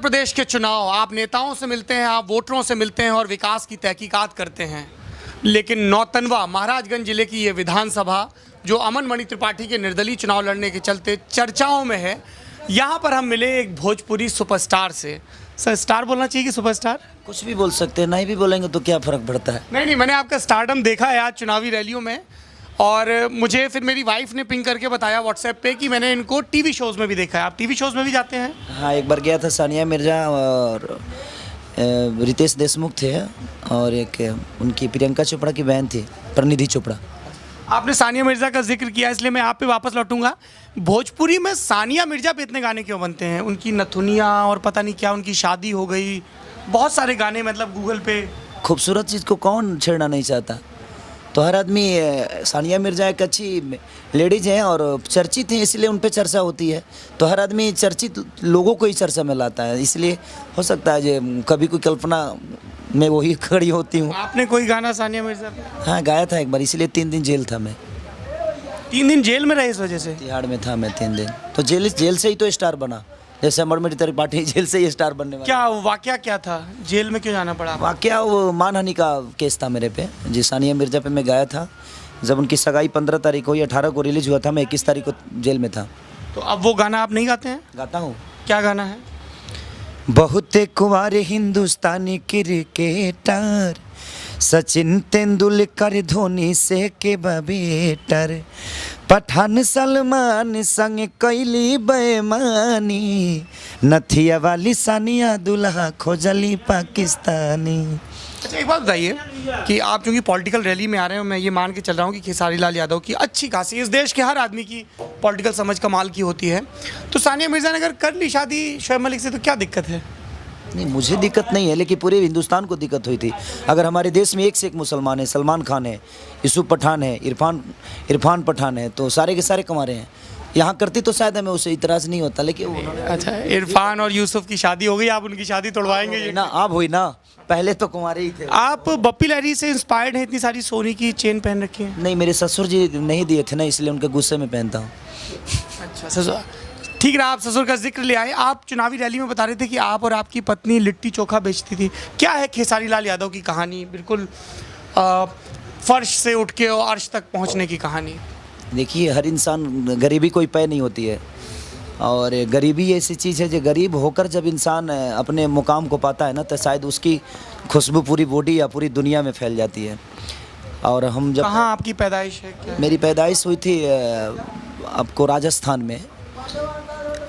प्रदेश के चुनाव, आप नेताओं से मिलते हैं, आप वोटरों से मिलते हैं और विकास की तहकीकात करते हैं, लेकिन नौतनवा महाराजगंज जिले की ये विधानसभा जो अमन मणि त्रिपाठी के निर्दलीय चुनाव लड़ने के चलते चर्चाओं में है, यहाँ पर हम मिले एक भोजपुरी सुपरस्टार से। सर, स्टार बोलना चाहिए कि सुपरस्टार? कुछ भी बोल सकते हैं, नहीं भी बोलेंगे तो क्या फ़र्क पड़ता है। नहीं, मैंने आपका स्टारडम देखा है आज चुनावी रैलियों में, और मुझे फिर मेरी वाइफ ने पिंग करके बताया व्हाट्सएप पे कि मैंने इनको टीवी शोज़ में भी देखा है। आप टीवी शोज़ में भी जाते हैं? हाँ, एक बार गया था, सानिया मिर्जा और रितेश देशमुख थे, और एक उनकी प्रियंका चोपड़ा की बहन थी, परिणीति चोपड़ा। आपने सानिया मिर्ज़ा का जिक्र किया, इसलिए मैं आप पे वापस लौटूंगा। भोजपुरी में सानिया मिर्ज़ा पे इतने गाने क्यों बनते हैं? उनकी नथुनिया और पता नहीं क्या, उनकी शादी हो गई, बहुत सारे गाने मतलब गूगल पे। खूबसूरत चीज़ को कौन छेड़ना नहीं चाहता? तो हर आदमी, सानिया मिर्जा एक अच्छी लेडीज हैं और चर्चित हैं, इसलिए उन पे चर्चा होती है। तो हर आदमी चर्चित लोगों को ही चर्चा में लाता है, इसलिए हो सकता है जो कभी कोई कल्पना में वही खड़ी होती हूँ। आपने कोई गाना सानिया मिर्ज़ा पे? हाँ, गाया था एक बार, इसलिए 3 दिन जेल था मैं। 3 दिन जेल में रहे इस वजह से? तिहाड़ में था मैं 3 दिन। तो जेल से ही तो स्टार बना, जैसे अमन मणि त्रिपाठी जेल से ही स्टार बनने वाला। क्या वाकया क्या था? जेल में क्यों जाना पड़ा? वाकया वो मानहानि का केस था मेरे पे, जी। सानिया मिर्जा पे मैं गाया था, जब उनकी सगाई 15 तारीख को, 18 को रिलीज हुआ था, मैं 21 तारीख को जेल में था। तो अब वो गाना आप नहीं गाते हैं? गाता हूँ। क्या गाना है? बहुत कुंवारे हिंदुस्तानी क्रिकेटर, सचिन तेंदुलकर धोनी से के बेटर, पठान सलमान संग कैली बेमानी, नथिया वाली सानिया दुल्हा खोजली पाकिस्तानी। अच्छा, एक बात बताइए कि आप चूंकि पॉलिटिकल रैली में आ रहे हो, मैं ये मान के चल रहा हूँ कि खेसारी लाल यादव की अच्छी खासी, इस देश के हर आदमी की पॉलिटिकल समझ कमाल की होती है, तो सानिया मिर्ज़ा ने अगर कर ली शादी शोएब मलिक से तो क्या दिक्कत है? नहीं, मुझे दिक्कत नहीं है, लेकिन पूरे हिंदुस्तान को दिक्कत हुई थी। अगर हमारे देश में एक से एक मुसलमान है, सलमान खान है, यूसुफ पठान है, इरफान पठान है, तो सारे के सारे कमा रहे हैं। यहाँ करती तो शायद हमें उससे इतराज़ नहीं होता, लेकिन अच्छा, इरफान और यूसुफ की शादी हो गई, आप उनकी शादी तोड़वाएंगे ये ना? आप हुई ना, पहले तो कुंवारे ही थे। आप बप्पी लहरी से इंस्पायर्ड हैं? इतनी सारी सोने की चेन पहन रखी है? नहीं, मेरे ससुर जी नहीं दिए थे ना, इसलिए उनके गुस्से में पहनता हूँ। अच्छा, ससुर, ठीक रहा, आप ससुर का जिक्र ले आए। आप चुनावी रैली में बता रहे थे कि आप और आपकी पत्नी लिट्टी चोखा बेचती थी। क्या है खेसारी लाल यादव की कहानी, बिल्कुल फर्श से उठ के और अर्श तक पहुंचने की कहानी? देखिए, हर इंसान, गरीबी कोई पै नहीं होती है, और गरीबी ऐसी चीज़ है जो गरीब होकर जब इंसान अपने मुकाम को पाता है ना, तो शायद उसकी खुशबू पूरी बॉडी या पूरी दुनिया में फैल जाती है। और हम जब, कहाँ आपकी पैदाइश है? क्या? मेरी पैदाइश हुई थी आपको राजस्थान में,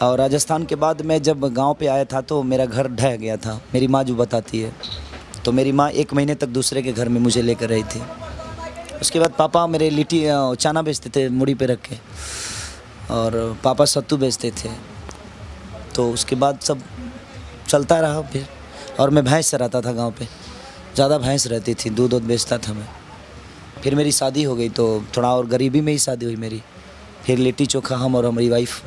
और राजस्थान के बाद मैं जब गांव पे आया था तो मेरा घर ढह गया था, मेरी माँ जो बताती है। तो मेरी माँ 1 महीने तक दूसरे के घर में मुझे लेकर रही थी। उसके बाद पापा मेरे लिट्टी चाना बेचते थे मुड़ी पे रख के, और पापा सत्तू बेचते थे। तो उसके बाद सब चलता रहा फिर, और मैं भैंस चराता था गांव पे, ज़्यादा भैंस रहती थी, दूध बेचता था मैं। फिर मेरी शादी हो गई, तो थोड़ा और गरीबी में ही शादी हुई मेरी। फिर लिट्टी चोखा हम और हमारी वाइफ,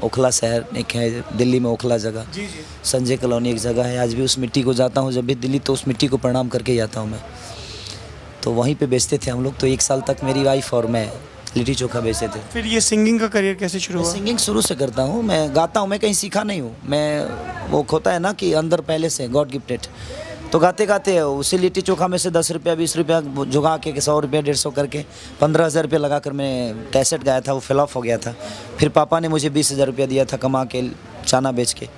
ओखला शहर एक है दिल्ली में, ओखला जगह, जी जी, संजय कॉलोनी एक जगह है, आज भी उस मिट्टी को जाता हूँ जब भी दिल्ली, तो उस मिट्टी को प्रणाम करके ही आता हूँ मैं। तो वहीं पे बेचते थे हम लोग। तो 1 साल तक मेरी वाइफ और मैं लिट्टी चोखा बेचते थे। फिर ये सिंगिंग का करियर कैसे शुरू हुआ? सिंगिंग शुरू से करता हूँ, मैं गाता हूँ, मैं कहीं सीखा नहीं हूँ। मैं, वो होता है ना कि अंदर पहले से गॉड गिफ्टेड, तो गाते गाते उसी लिट्टी चोखा में से 10 रुपया 20 रुपया जुगा के 100 रुपया 150 करके 15,000 रुपया लगा कर मैं कैसेट गाया था, वो फ्लॉप हो गया था। फिर पापा ने मुझे 20,000 रुपया दिया था कमा के, चाना बेच के,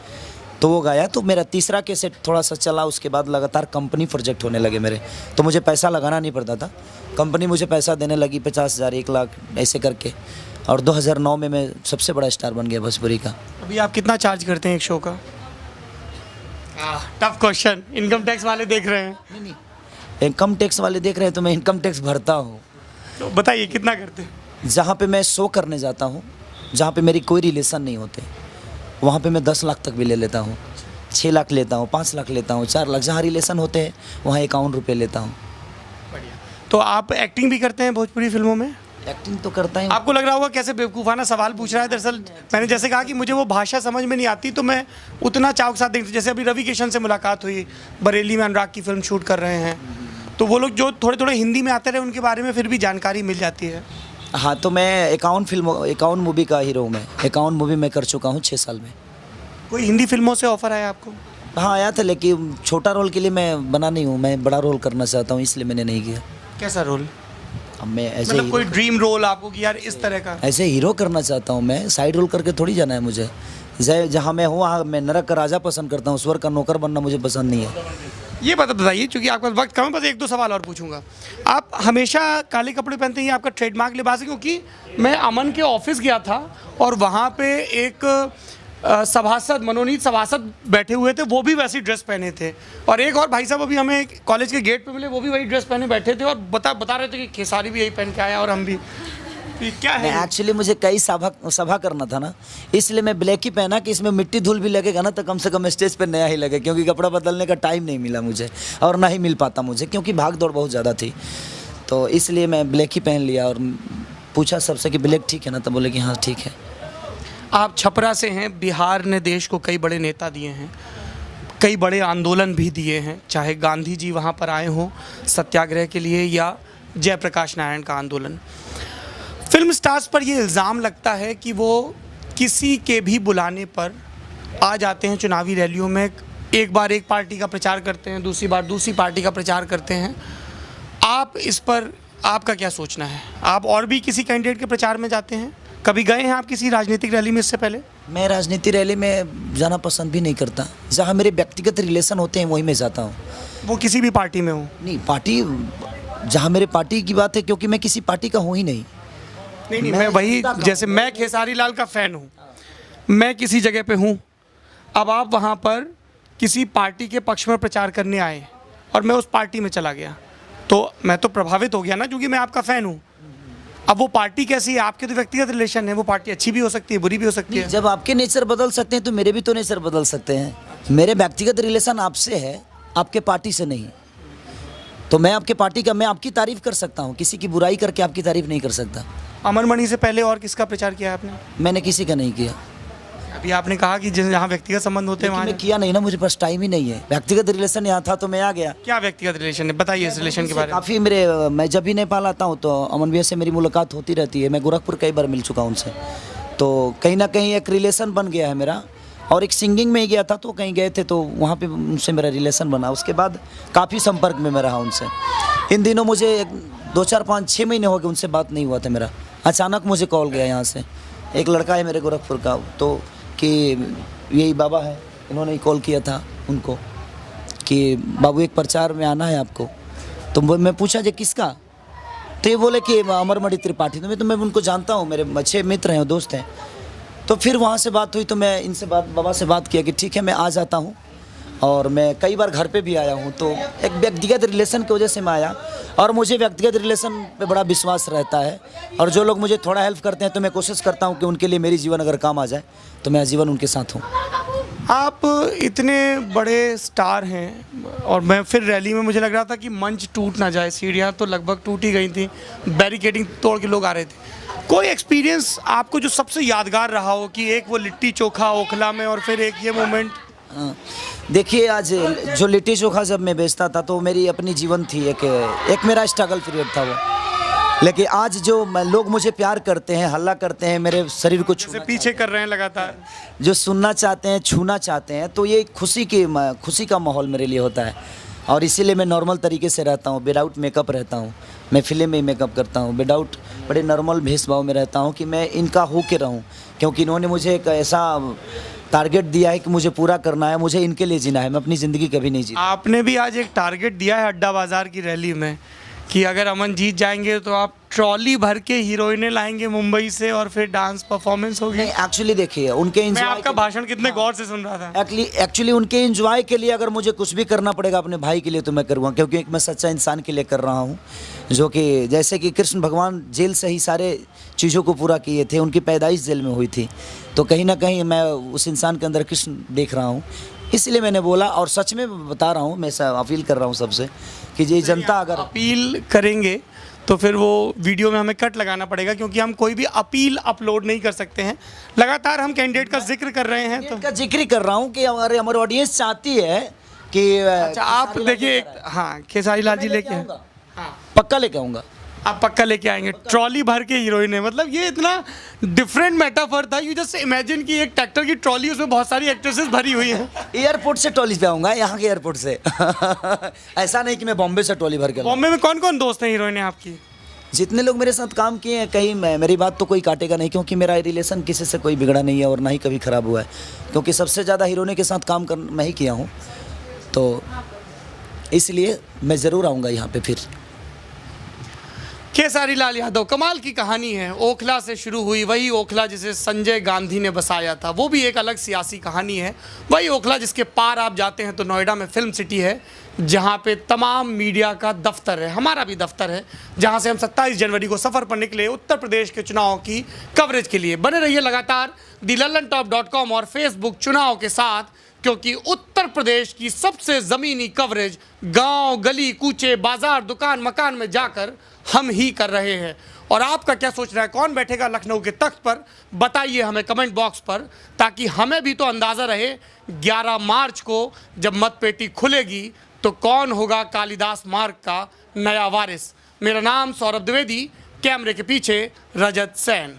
तो वो गाया। तो मेरा तीसरा कैसेट थोड़ा सा चला, उसके बाद लगातार कंपनी प्रोजेक्ट होने लगे मेरे, तो मुझे पैसा लगाना नहीं पड़ता था, कंपनी मुझे पैसा देने लगी 50,000 1 लाख ऐसे करके, और 2009 में मैं सबसे बड़ा स्टार बन गया भोजपुरी का। अभी आप कितना चार्ज करते हैं एक शो का? टफ क्वेश्चन, इनकम टैक्स वाले देख रहे हैं। नहीं, इनकम टैक्स वाले देख रहे हैं तो मैं इनकम टैक्स भरता हूँ। तो बताइए कितना करते हैं? जहाँ पे मैं शो करने जाता हूँ, जहाँ पे मेरी कोई रिलेशन नहीं होते, वहाँ पे मैं 10 लाख तक भी ले लेता हूँ, 6 लाख लेता हूँ, 5 लाख लेता हूँ, 4 लाख। जहाँ रिलेशन होते हैं वहाँ 51 रुपये लेता हूँ। बढ़िया। तो आप एक्टिंग भी करते हैं भोजपुरी फिल्मों में? एक्टिंग तो करता ही। आपको लग रहा होगा कैसे बेवकूफ़ाना सवाल पूछ रहा है। दरअसल मैंने जैसे कहा कि मुझे वो भाषा समझ में नहीं आती, तो मैं उतना चाव के साथ देखती। जैसे अभी रवि किशन से मुलाकात हुई, बरेली में अनुराग की फिल्म शूट कर रहे हैं, तो वो लोग जो थोड़े थोड़े हिंदी में आते रहे उनके बारे में फिर भी जानकारी मिल जाती है। हाँ, तो मैं 51 मूवी का हीरो हूँ। मैं 51 मूवी मैं कर चुका हूँ 6 साल में। कोई हिंदी फिल्मों से ऑफर आया आपको? हाँ आया था, लेकिन छोटा रोल के लिए मैं बना नहीं हूँ, मैं बड़ा रोल करना चाहता हूँ, इसलिए मैंने नहीं किया। कैसा रोल? अब मैं ऐसे मतलब कोई ड्रीम रोल आपको कि यार इस तरह का? ऐसे हीरो करना चाहता हूँ मैं, साइड रोल करके थोड़ी जाना है मुझे। जहाँ मैं हूँ वहाँ मैं नरक का राजा पसंद करता हूँ, स्वर्ग का नौकर बनना मुझे पसंद नहीं है। ये बताइए, क्योंकि आपका वक्त कम है, बस एक दो सवाल और पूछूंगा। आप हमेशा काले कपड़े पहनते हैं, ये आपका ट्रेडमार्क लिबास है? क्योंकि मैं अमन के ऑफिस गया था और वहाँ पे एक सभासद, मनोनीत सभासद बैठे हुए थे, वो भी वैसी ड्रेस पहने थे, और एक और भाई साहब अभी हमें कॉलेज के गेट पे मिले, वो भी वही ड्रेस पहने बैठे थे और बता रहे थे कि खेसारी भी यही पहन के आया और हम भी। तो क्या है? एक्चुअली मुझे कई सभा करना था ना, इसलिए मैं ब्लैक ही पहना कि इसमें मिट्टी धूल भी लगेगा ना तो कम से कम स्टेज पर नया ही लगे, क्योंकि कपड़ा बदलने का टाइम नहीं मिला मुझे और ना ही मिल पाता मुझे, क्योंकि भाग दौड़ बहुत ज़्यादा थी, तो इसलिए मैं ब्लैक ही पहन लिया। और पूछा सबसे कि ब्लैक ठीक है ना, तो बोले कि हाँ ठीक है। आप छपरा से हैं, बिहार ने देश को कई बड़े नेता दिए हैं, कई बड़े आंदोलन भी दिए हैं, चाहे गांधी जी वहाँ पर आए हों सत्याग्रह के लिए या जयप्रकाश नारायण का आंदोलन। फिल्म स्टार्स पर ये इल्ज़ाम लगता है कि वो किसी के भी बुलाने पर आ जाते हैं चुनावी रैलियों में, एक बार एक पार्टी का प्रचार करते हैं, दूसरी बार दूसरी पार्टी का प्रचार करते हैं। आप इस पर आपका क्या सोचना है? आप और भी किसी कैंडिडेट के प्रचार में जाते हैं? कभी गए हैं आप किसी राजनीतिक रैली में इससे पहले? मैं राजनीति रैली में जाना पसंद भी नहीं करता, जहाँ मेरे व्यक्तिगत रिलेशन होते हैं वहीं मैं जाता हूँ। वो किसी भी पार्टी में हो? नहीं, पार्टी जहाँ मेरे पार्टी की बात है, क्योंकि मैं किसी पार्टी का हूँ ही नहीं। नहीं, मैं वही, जैसे मैं खेसारी लाल का फ़ैन हूँ, मैं किसी जगह पे हूँ, अब आप वहाँ पर किसी पार्टी के पक्ष में प्रचार करने आए और मैं उस पार्टी में चला गया, तो मैं तो प्रभावित हो गया ना, क्योंकि मैं आपका फ़ैन हूँ। अब वो पार्टी कैसी है? आपके तो व्यक्तिगत रिलेशन है, वो पार्टी अच्छी भी हो सकती है, बुरी भी हो सकती है। जब आपके नेचर बदल सकते हैं तो मेरे भी तो नेचर बदल सकते हैं। मेरे व्यक्तिगत रिलेशन आपसे है, आपके पार्टी से नहीं। तो मैं आपके पार्टी का, मैं आपकी तारीफ कर सकता हूँ, किसी की बुराई करके आपकी तारीफ नहीं कर सकता। अमन मणि से पहले और किसका प्रचार किया आपने? मैंने किसी का नहीं किया। अभी आपने कहा कि जहाँ व्यक्तिगत संबंध होते हैं वहाँ मैं किया नहीं ना, मुझे पास टाइम ही नहीं है। व्यक्तिगत रिलेशन यहाँ था तो मैं आ गया। क्या व्यक्तिगत रिलेशन है, बताइए इस रिलेशन के बारे में। काफ़ी मैं जब भी नेपाल आता हूँ तो अमन भैया से मेरी मुलाकात होती रहती है, मैं गोरखपुर कई बार मिल चुका हूँ उनसे, तो कहीं ना कहीं एक रिलेशन बन गया है मेरा। और एक सिंगिंग में ही गया था तो कहीं गए थे तो वहाँ पे उनसे मेरा रिलेशन बना, उसके बाद काफ़ी संपर्क में मैं रहा उनसे। इन दिनों मुझे 2, 4, 5, 6 महीने हो गए उनसे बात नहीं हुआ था मेरा। अचानक मुझे कॉल गया यहाँ से, एक लड़का है मेरे गोरखपुर का, तो कि यही बाबा है, इन्होंने ही कॉल किया था उनको कि बाबू एक प्रचार में आना है आपको। तो मैं पूछा जे किसका, तो ये बोले कि अमरमणि त्रिपाठी। तो मैं उनको जानता हूँ, मेरे अच्छे मित्र हैं, दोस्त हैं। तो फिर वहाँ से बात हुई तो मैं इनसे बाबा से बात किया कि ठीक है मैं आ जाता हूँ, और मैं कई बार घर पे भी आया हूँ। तो एक व्यक्तिगत रिलेशन की वजह से मैं आया, और मुझे व्यक्तिगत रिलेशन पे बड़ा विश्वास रहता है, और जो लोग मुझे थोड़ा हेल्प करते हैं तो मैं कोशिश करता हूँ कि उनके लिए मेरी जीवन अगर काम आ जाए तो मैं आजीवन उनके साथ हूँ। आप इतने बड़े स्टार हैं, और मैं फिर रैली में मुझे लग रहा था कि मंच टूट ना जाए, सीढ़ियाँ तो लगभग टूट ही गई थी, बैरिकेडिंग तोड़ के लोग आ रहे थे। कोई एक्सपीरियंस आपको जो सबसे यादगार रहा हो, कि एक वो लिट्टी चोखा ओखला में और फिर एक ये मोमेंट? देखिए, आज जो लिट्टी चोखा जब मैं बेचता था तो मेरी अपनी जीवन थी, एक मेरा स्ट्रगल पीरियड था वो। लेकिन आज जो लोग मुझे प्यार करते हैं, हल्ला करते हैं, मेरे शरीर को जैसे पीछे कर रहे हैं लगातार, जो सुनना चाहते हैं, छूना चाहते हैं, तो ये खुशी का माहौल मेरे लिए होता है। और इसीलिए मैं नॉर्मल तरीके से रहता हूँ, विदाउट मेकअप रहता हूँ। मैं फिल्म में मेकअप करता हूँ, विदाउट बड़े नॉर्मल भेषभाव में रहता हूँ कि मैं इनका हो के रहूँ, क्योंकि इन्होंने मुझे एक ऐसा टारगेट दिया है कि मुझे पूरा करना है, मुझे इनके लिए जीना है, मैं अपनी ज़िंदगी कभी नहीं जी। आपने भी आज एक टारगेट दिया है अड्डा बाज़ार की रैली में कि अगर अमन जीत जाएंगे तो आप ट्रॉली भर के हीरोइनें लाएंगे मुंबई से और फिर डांस परफॉर्मेंस होगी। नहीं, एक्चुअली देखिए उनके मैं आपका भाषण कितने गौर से सुन रहा था। एक्चुअली उनके एंजॉय के लिए अगर मुझे कुछ भी करना पड़ेगा अपने भाई के लिए तो मैं करूँगा, क्योंकि मैं सच्चा इंसान के लिए कर रहा हूँ। जो कि जैसे कि कृष्ण भगवान जेल से ही सारे चीज़ों को पूरा किए थे, उनकी पैदाइश जेल में हुई थी, तो कहीं ना कहीं मैं उस इंसान के अंदर कृष्ण देख रहा हूँ, इसलिए मैंने बोला। और सच में बता रहा हूँ, मैं अपील कर रहा हूँ सबसे कि ये जनता अगर अपील करेंगे तो फिर वो वीडियो में हमें कट लगाना पड़ेगा, क्योंकि हम कोई भी अपील अपलोड नहीं कर सकते हैं। लगातार हम कैंडिडेट का जिक्र कर रहे हैं, तो का जिक्र कर रहा हूँ कि हमारी ऑडियंस चाहती है कि अच्छा आप देखिए, हाँ खेसारी लाल जी लेके पक्का लेके आऊँगा। आप पक्का लेके आएंगे। ट्रॉली भर के हीरोइन है, मतलब ये इतना डिफरेंट मेटाफर था। यू जस्ट इमेजिन कि एक ट्रैक्टर की ट्रॉली, उसमें बहुत सारी एक्ट्रेसेस भरी हुई हैं। एयरपोर्ट से ट्रॉली पे आऊँगा, यहाँ के एयरपोर्ट से। ऐसा नहीं कि मैं बॉम्बे से ट्रॉली भर के लाऊं। बॉम्बे में कौन कौन दोस्त हैं हीरोइन आपकी? जितने लोग मेरे साथ काम किए हैं, कहीं मेरी बात तो कोई काटेगा नहीं, क्योंकि मेरा रिलेशन किसी से कोई बिगड़ा नहीं है और ना ही कभी ख़राब हुआ है, क्योंकि सबसे ज़्यादा हीरोइनों के साथ काम कर मैं ही किया हूँ, तो इसलिए मैं ज़रूर आऊँगा यहाँ पे फिर। खेसारी लाल यादव, कमाल की कहानी है। ओखला से शुरू हुई, वही ओखला जिसे संजय गांधी ने बसाया था, वो भी एक अलग सियासी कहानी है। वही ओखला जिसके पार आप जाते हैं तो नोएडा में फिल्म सिटी है, जहां पे तमाम मीडिया का दफ्तर है, हमारा भी दफ्तर है, जहां से हम 27 जनवरी को सफ़र पर निकले उत्तर प्रदेश के चुनाव की कवरेज के लिए। बने रहिए लगातार thelallanTop.com और फेसबुक चुनाव के साथ, क्योंकि उत्तर प्रदेश की सबसे ज़मीनी कवरेज गांव, गली, कूचे, बाजार, दुकान, मकान में जाकर हम ही कर रहे हैं। और आपका क्या सोच रहा है, कौन बैठेगा लखनऊ के तख्त पर? बताइए हमें कमेंट बॉक्स पर, ताकि हमें भी तो अंदाज़ा रहे 11 मार्च को जब मतपेटी खुलेगी तो कौन होगा कालिदास मार्ग का नया वारिस। मेरा नाम सौरभ द्विवेदी, कैमरे के पीछे रजत सैन।